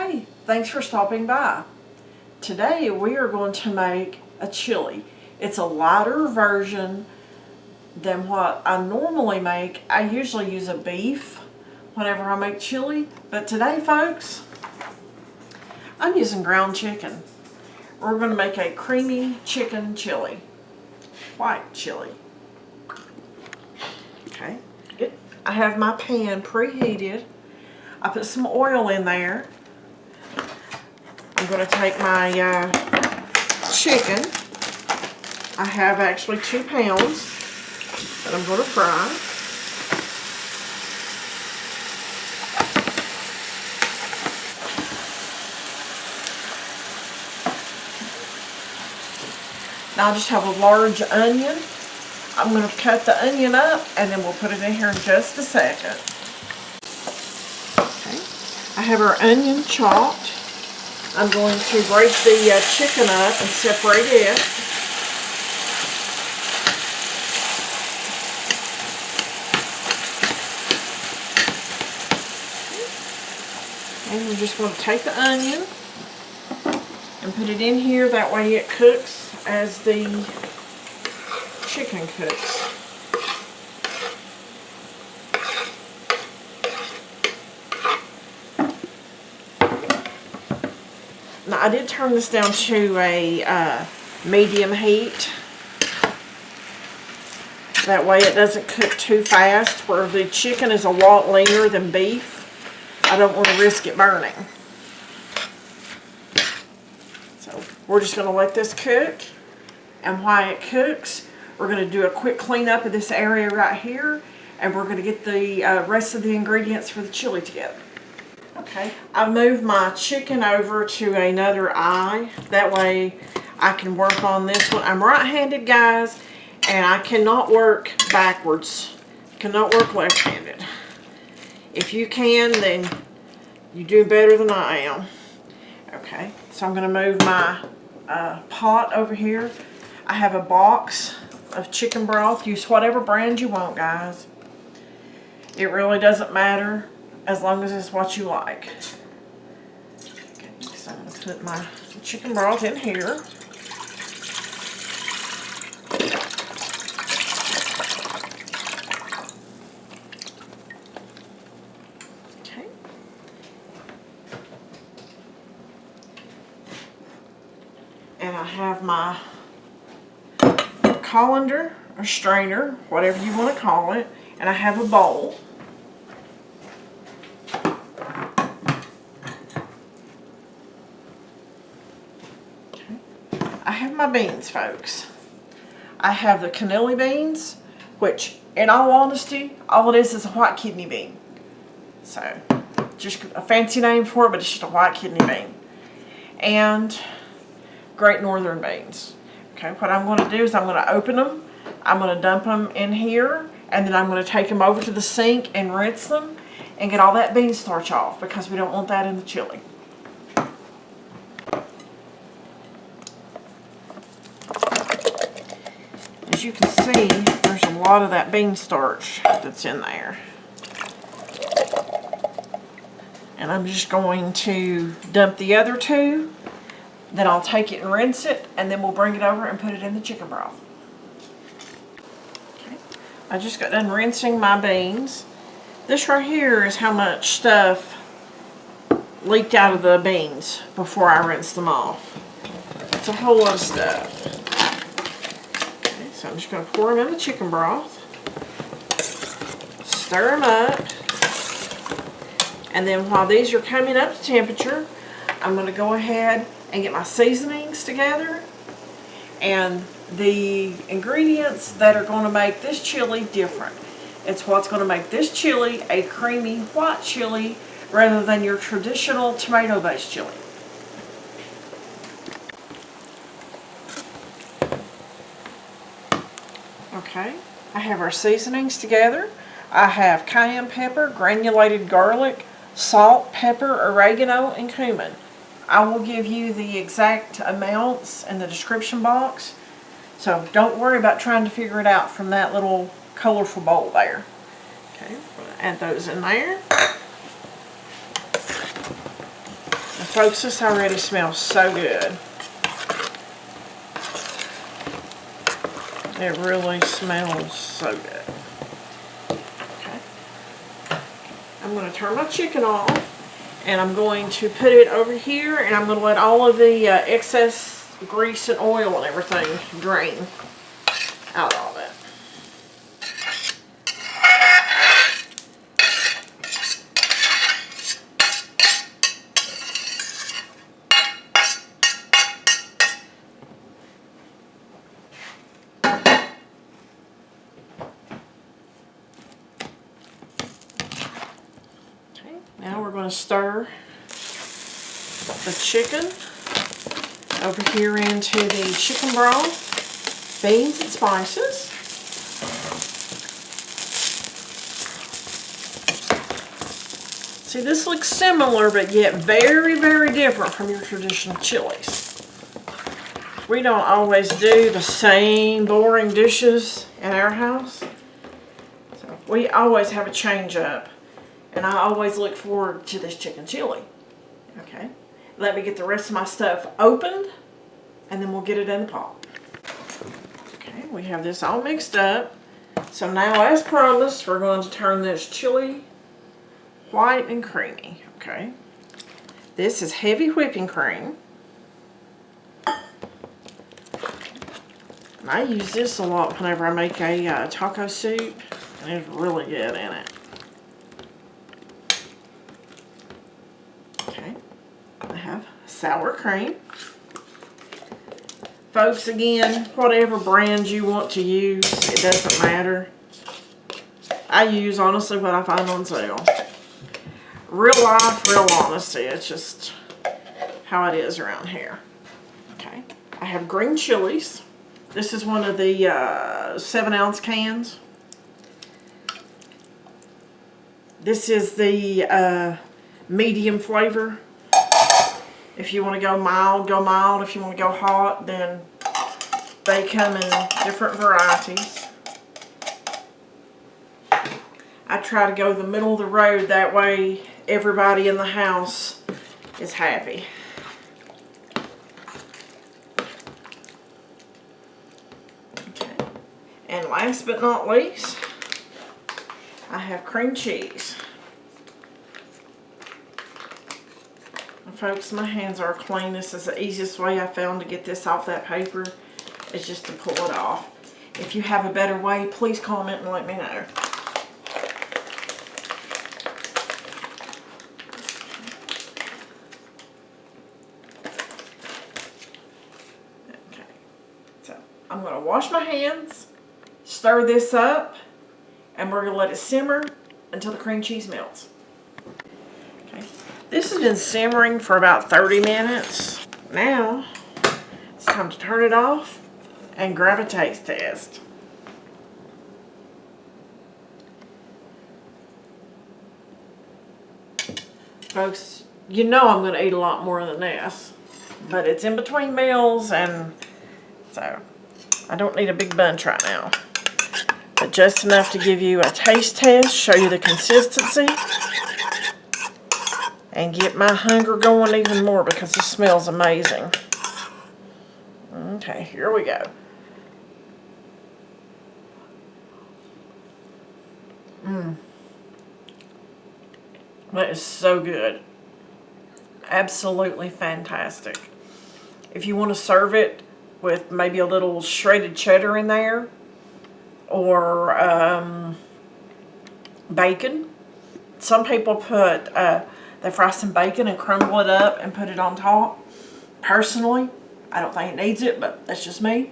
Hey, thanks for stopping by. Today we are going to make a chili. It's a lighter version than what I normally make. I usually use a beef whenever I make chili, but today, folks, I'm using ground chicken. We're going to make a creamy chicken chili, white chili. Okay, I have my pan preheated. I put some oil in there. I'm going to take my chicken. I have actually 2 pounds that I'm going to fry. Now I just have a large onion. I'm going to cut the onion up and then we'll put it in here in just a second. Okay, I have our onion chopped. I'm going to break the chicken up and separate it. And we're just going to take the onion and put it in here. That way it cooks as the chicken cooks. Now I did turn this down to a medium heat. That way it doesn't cook too fast, where the chicken is a lot leaner than beef. I don't want to risk it burning. So we're just going to let this cook. And while it cooks, we're going to do a quick cleanup of this area right here. And we're going to get the rest of the ingredients for the chili together. Okay, I moved my chicken over to another eye. That way I can work on this one. I'm right-handed, guys, and I cannot work backwards. Cannot work left-handed. If you can, then you do better than I am. Okay, so I'm going to move my pot over here. I have a box of chicken broth. Use whatever brand you want, guys. It really doesn't matter, as long as it's what you like. Okay, so I'm going to put my chicken broth in here. Okay. And I have my colander or strainer, whatever you want to call it, and I have a bowl. I have my beans, folks. I have the cannellini beans, which, in all honesty, all it is a white kidney bean. So, just a fancy name for it, but it's just a white kidney bean. And Great Northern beans. Okay, what I'm going to do is I'm going to open them. I'm going to dump them in here, and then I'm going to take them over to the sink and rinse them and get all that bean starch off, because we don't want that in the chili. As you can see, there's a lot of that bean starch that's in there. And I'm just going to dump the other 2. Then I'll take it and rinse it, and then we'll bring it over and put it in the chicken broth. Okay. I just got done rinsing my beans. This right here is how much stuff leaked out of the beans before I rinsed them off. It's a whole lot of stuff. Okay, so I'm just going to pour them in the chicken broth. Stir them up. And then while these are coming up to temperature, I'm going to go ahead and get my seasonings together and the ingredients that are going to make this chili different. It's what's going to make this chili a creamy white chili rather than your traditional tomato-based chili. Okay, I have our seasonings together. I have cayenne pepper, granulated garlic, salt, pepper, oregano, and cumin. I will give you the exact amounts in the description box, so don't worry about trying to figure it out from that little colorful bowl there. Okay, add those in there. Folks, this already smells so good. It really smells so good. Okay. I'm going to turn my chicken off, and I'm going to put it over here, and I'm going to let all of the excess grease and oil and everything drain out of it. Now we're going to stir the chicken over here into the chicken broth, beans, and spices. See, this looks similar, but yet very, very different from your traditional chilies. We don't always do the same boring dishes in our house. So we always have a change up. And I always look forward to this chicken chili. Okay, let me get the rest of my stuff opened, and then we'll get it in the pot. Okay, we have this all mixed up. So now, as promised, we're going to turn this chili white and creamy. Okay, this is heavy whipping cream. And I use this a lot whenever I make a taco soup, and it's really good in it. I have sour cream. Folks, again, whatever brand you want to use, it doesn't matter. I use, honestly, what I find on sale. Real life, real honesty. It's just how it is around here. Okay. I have green chilies. This is one of the 7-ounce cans. This is the medium flavor. If you want to go mild, go mild. If you want to go hot, then they come in different varieties. I try to go the middle of the road, that way everybody in the house is happy. Okay. And last but not least, I have cream cheese. Folks, my hands are clean. This is the easiest way I found to get this off that paper, is just to pull it off. If you have a better way, please comment and let me know. Okay, so I'm going to wash my hands, stir this up, and we're going to let it simmer until the cream cheese melts. This has been simmering for about 30 minutes. Now, it's time to turn it off and grab a taste test. Folks, you know I'm going to eat a lot more than this, but it's in between meals, and so I don't need a big bunch right now. But just enough to give you a taste test, show you the consistency, and get my hunger going even more, because this smells amazing. Okay, here we go. That is so good. Absolutely fantastic. If you want to serve it with maybe a little shredded cheddar in there, or bacon. Some people put, they fry some bacon and crumble it up and put it on top. Personally, I don't think it needs it, but that's just me.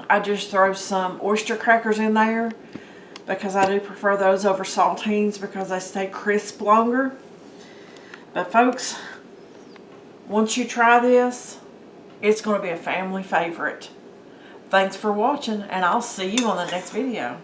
I just throw some oyster crackers in there, because I do prefer those over saltines because they stay crisp longer. But folks, once you try this, it's going to be a family favorite. Thanks for watching, and I'll see you on the next video.